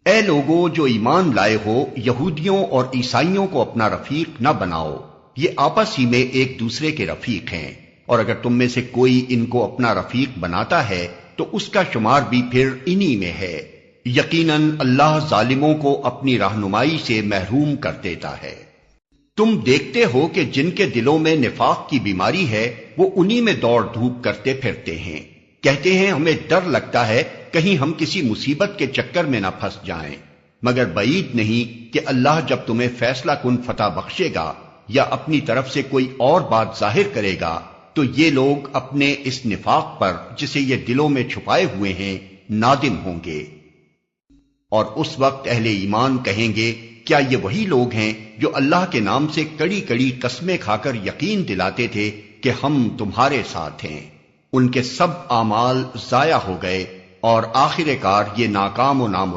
اے لوگو جو ایمان لائے ہو، یہودیوں اور عیسائیوں کو اپنا رفیق نہ بناؤ، یہ آپس ہی میں ایک دوسرے کے رفیق ہیں، اور اگر تم میں سے کوئی ان کو اپنا رفیق بناتا ہے تو اس کا شمار بھی پھر انہی میں ہے۔ یقیناً اللہ ظالموں کو اپنی رہنمائی سے محروم کر دیتا ہے۔ تم دیکھتے ہو کہ جن کے دلوں میں نفاق کی بیماری ہے وہ انہی میں دوڑ دھوپ کرتے پھرتے ہیں، کہتے ہیں ہمیں ڈر لگتا ہے کہیں ہم کسی مصیبت کے چکر میں نہ پھنس جائیں، مگر بعید نہیں کہ اللہ جب تمہیں فیصلہ کن فتح بخشے گا یا اپنی طرف سے کوئی اور بات ظاہر کرے گا تو یہ لوگ اپنے اس نفاق پر جسے یہ دلوں میں چھپائے ہوئے ہیں نادم ہوں گے۔ اور اس وقت اہل ایمان کہیں گے کیا یہ وہی لوگ ہیں جو اللہ کے نام سے کڑی کڑی قسمیں کھا کر یقین دلاتے تھے کہ ہم تمہارے ساتھ ہیں؟ ان کے سب اعمال ضائع ہو گئے اور آخر کار یہ ناکام و نامراد